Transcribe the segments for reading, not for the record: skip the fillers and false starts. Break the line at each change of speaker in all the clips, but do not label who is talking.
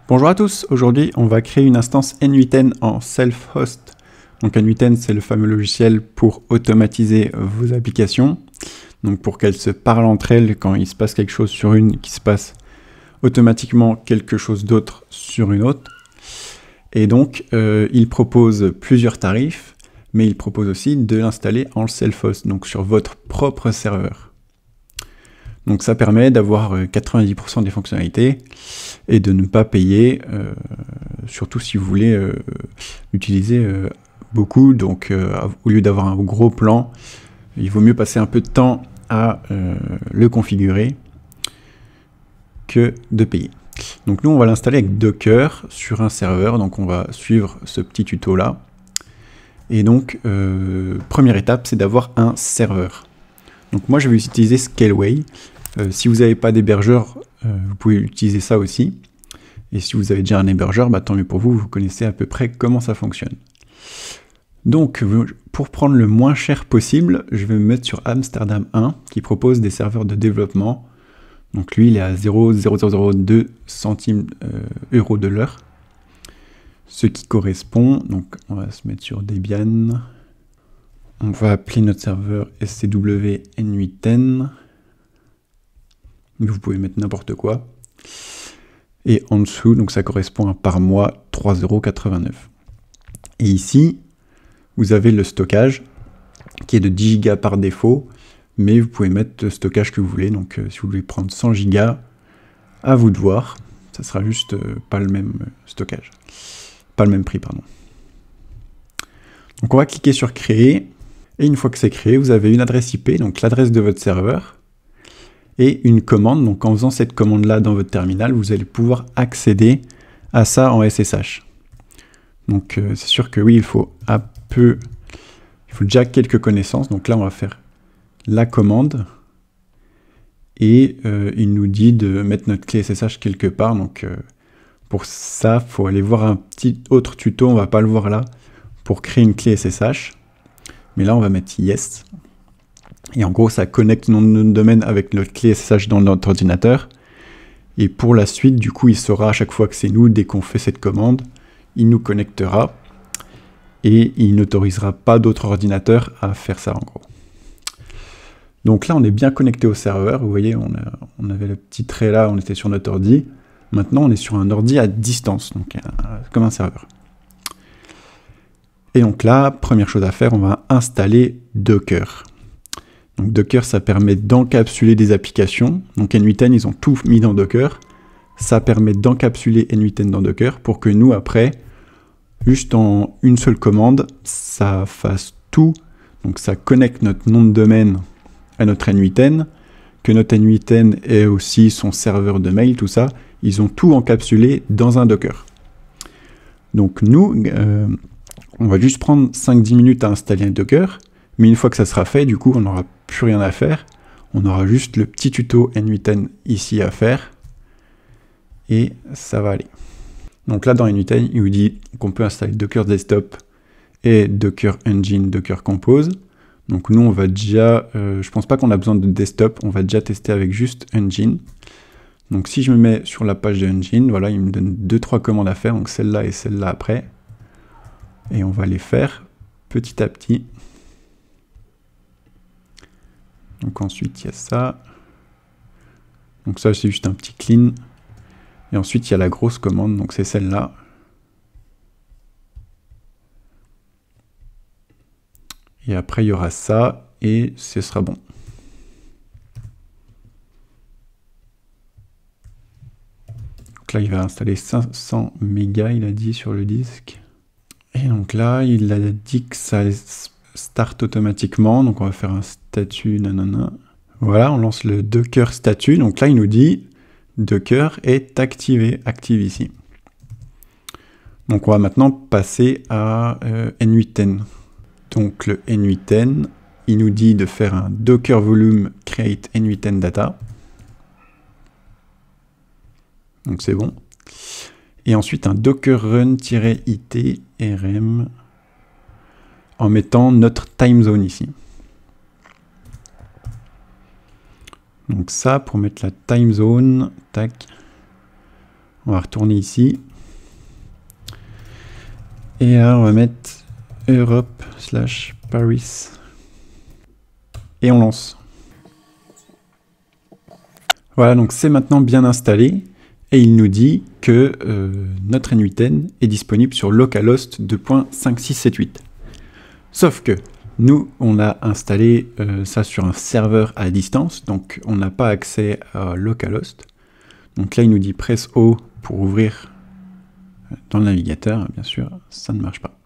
Bonjour à tous, aujourd'hui on va créer une instance n8n en self-host. Donc n8n c'est le fameux logiciel pour automatiser vos applications, donc pour qu'elles se parlent entre elles quand il se passe quelque chose sur une, qu'il se passe automatiquement quelque chose d'autre sur une autre. Et donc il propose plusieurs tarifs, mais il propose aussi de l'installer en self-host, donc sur votre propre serveur. Donc ça permet d'avoir 90% des fonctionnalités et de ne pas payer, surtout si vous voulez l'utiliser beaucoup. Donc au lieu d'avoir un gros plan, il vaut mieux passer un peu de temps à le configurer que de payer. Donc nous on va l'installer avec Docker sur un serveur, donc on va suivre ce petit tuto là. Et donc première étape c'est d'avoir un serveur. Donc moi je vais utiliser Scaleway. Si vous n'avez pas d'hébergeur, vous pouvez utiliser ça aussi. Et si vous avez déjà un hébergeur, bah, tant mieux pour vous, vous connaissez à peu près comment ça fonctionne. Donc pour prendre le moins cher possible, je vais me mettre sur Amsterdam 1 qui propose des serveurs de développement. Donc lui il est à 0,0002 centimes euros de l'heure. Ce qui correspond, donc on va se mettre sur Debian. On va appeler notre serveur SCW N8N. Vous pouvez mettre n'importe quoi. Et en dessous, donc ça correspond à par mois 3,89 €. Et ici, vous avez le stockage qui est de 10 Go par défaut, mais vous pouvez mettre le stockage que vous voulez. Donc si vous voulez prendre 100 Go, à vous de voir. Ça sera juste pas le même stockage. Pas le même prix, pardon. Donc on va cliquer sur créer. Et une fois que c'est créé, vous avez une adresse IP, donc l'adresse de votre serveur. Et une commande, donc en faisant cette commande-là dans votre terminal, vous allez pouvoir accéder à ça en SSH. Donc c'est sûr que oui, il faut déjà quelques connaissances. Donc là, on va faire la commande. Et il nous dit de mettre notre clé SSH quelque part. Donc pour ça, il faut aller voir un petit autre tuto, on ne va pas le voir là, pour créer une clé SSH. Mais là, on va mettre yes. Et en gros, ça connecte notre domaine avec notre clé SSH dans notre ordinateur. Et pour la suite, du coup, il saura à chaque fois que c'est nous, dès qu'on fait cette commande, il nous connectera. Et il n'autorisera pas d'autres ordinateurs à faire ça, en gros. Donc là, on est bien connecté au serveur. Vous voyez, on avait le petit trait là, on était sur notre ordi. Maintenant, on est sur un ordi à distance, donc comme un serveur. Et donc là, première chose à faire, on va installer Docker. Donc Docker, ça permet d'encapsuler des applications. Donc N8N, ils ont tout mis dans Docker. Ça permet d'encapsuler N8N dans Docker pour que nous, après, juste en une seule commande, ça fasse tout. Donc ça connecte notre nom de domaine à notre N8N, que notre N8N ait aussi son serveur de mail, tout ça. Ils ont tout encapsulé dans un Docker. Donc nous, on va juste prendre 5-10 minutes à installer un Docker. Mais une fois que ça sera fait, du coup, on n'aura plus rien à faire. On aura juste le petit tuto N8N ici à faire. Et ça va aller. Donc là, dans N8N, il vous dit qu'on peut installer Docker Desktop et Docker Engine, Docker Compose. Donc nous, on va déjà... je pense pas qu'on a besoin de Desktop. On va déjà tester avec juste Engine. Donc si je me mets sur la page de Engine, voilà, il me donne 2-3 commandes à faire. Donc celle-là et celle-là après. Et on va les faire petit à petit. Donc ensuite, il y a ça. Donc ça, c'est juste un petit clean. Et ensuite, il y a la grosse commande, donc c'est celle-là. Et après, il y aura ça, et ce sera bon. Donc là, il va installer 500 mégas, il a dit, sur le disque. Et donc là, il a dit que ça start automatiquement, donc on va faire un statut, nanana. Voilà, on lance le Docker statut, donc là il nous dit Docker est activé, active ici. Donc on va maintenant passer à N8N. Donc le N8N, il nous dit de faire un Docker volume create N8N data. Donc c'est bon. Et ensuite un docker run-it rm en mettant notre time zone ici. Donc ça, pour mettre la time zone, tac, On va retourner ici. Et là, on va mettre Europe/Paris. Et on lance. Voilà, donc c'est maintenant bien installé. Et il nous dit que notre n8n est disponible sur localhost 2.5678. Sauf que nous, on a installé ça sur un serveur à distance, donc on n'a pas accès à localhost. Donc là, il nous dit presse O pour ouvrir dans le navigateur, bien sûr, ça ne marche pas.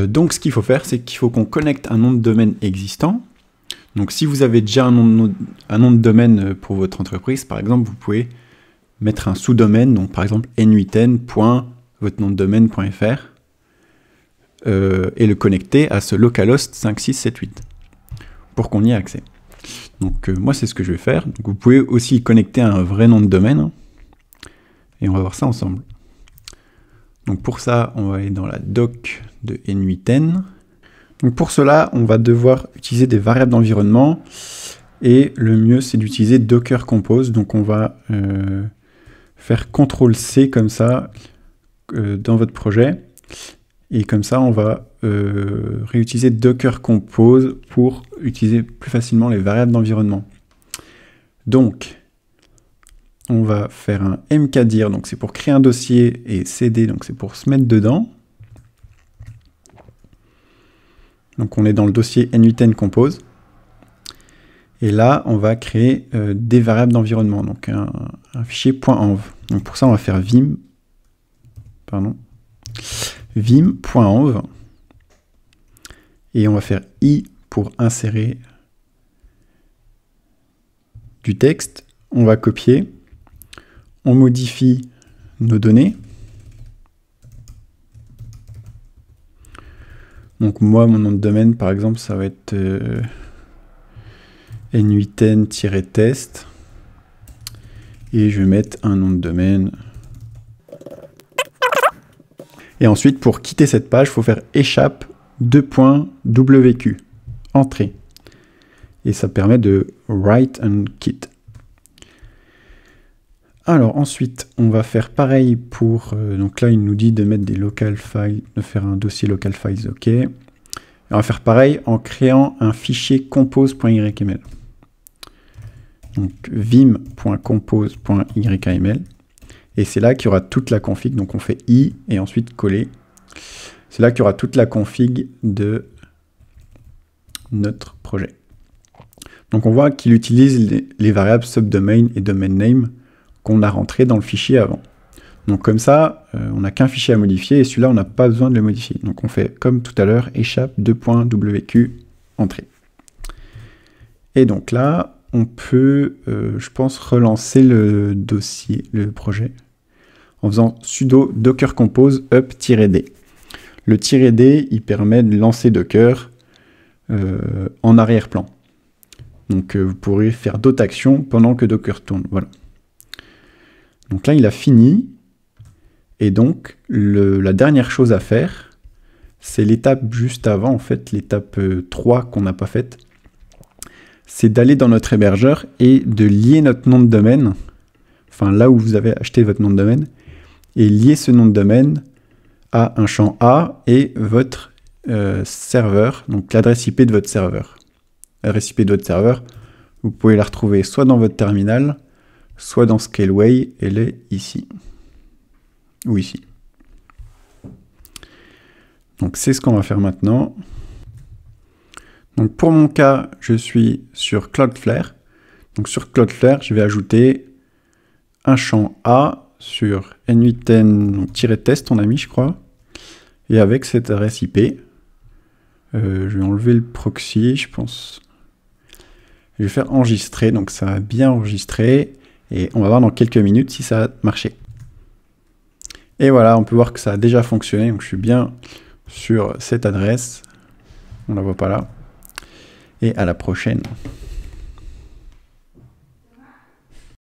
Donc ce qu'il faut faire, c'est qu'il faut qu'on connecte un nom de domaine existant. Donc si vous avez déjà un nom de domaine pour votre entreprise, par exemple, vous pouvez mettre un sous-domaine, donc par exemple n8n.votrenomdedomaine.fr et le connecter à ce localhost 5678 pour qu'on y ait accès. Donc moi c'est ce que je vais faire. Donc, vous pouvez aussi y connecter un vrai nom de domaine et on va voir ça ensemble. Donc pour ça on va aller dans la doc de n8n. Donc pour cela on va devoir utiliser des variables d'environnement et le mieux c'est d'utiliser Docker Compose. Donc on va faire CTRL-C comme ça dans votre projet. Et comme ça, on va réutiliser Docker Compose pour utiliser plus facilement les variables d'environnement. Donc, on va faire un mkdir, donc c'est pour créer un dossier, et cd, donc c'est pour se mettre dedans. Donc on est dans le dossier n8n compose. Et là, on va créer des variables d'environnement, donc un fichier .env. Donc pour ça, on va faire vim.env et on va faire i pour insérer du texte. On va copier, on modifie nos données. Donc moi, mon nom de domaine, par exemple, ça va être n8n-test et je vais mettre un nom de domaine. Et ensuite, pour quitter cette page, il faut faire échappe 2.wq, entrée. Et ça permet de write and quit. Alors ensuite, on va faire pareil pour... donc là, il nous dit de mettre des local files, de faire un dossier local files, ok. Et on va faire pareil en créant un fichier compose.yml. Donc vim.compose.yml. Et c'est là qu'il y aura toute la config. Donc on fait i et ensuite coller. C'est là qu'il y aura toute la config de notre projet. Donc on voit qu'il utilise les variables subdomain et domain name qu'on a rentré dans le fichier avant. Donc comme ça, on n'a qu'un fichier à modifier et celui-là, on n'a pas besoin de le modifier. Donc on fait comme tout à l'heure, échappe 2.wq, entrée. Et donc là, on peut, je pense, relancer le dossier, le projet, en faisant sudo docker compose up-d. Le -d, il permet de lancer Docker en arrière-plan. Donc vous pourrez faire d'autres actions pendant que Docker tourne. Voilà. Donc là, il a fini. Et donc, la dernière chose à faire, c'est l'étape juste avant, en fait, l'étape 3 qu'on n'a pas faite. C'est d'aller dans notre hébergeur et de lier notre nom de domaine, enfin là où vous avez acheté votre nom de domaine, et lier ce nom de domaine à un champ A et votre serveur, donc l'adresse IP de votre serveur. L'adresse IP de votre serveur, vous pouvez la retrouver soit dans votre terminal, soit dans Scaleway, elle est ici. Ou ici. Donc c'est ce qu'on va faire maintenant. Donc pour mon cas, je suis sur Cloudflare. Donc sur Cloudflare, je vais ajouter un champ A sur n8n-test, on a mis, je crois. Et avec cette adresse IP, je vais enlever le proxy, je pense. Je vais faire enregistrer, donc ça a bien enregistré. Et on va voir dans quelques minutes si ça a marché. Et voilà, on peut voir que ça a déjà fonctionné. Donc je suis bien sur cette adresse. On ne la voit pas là. Et à la prochaine.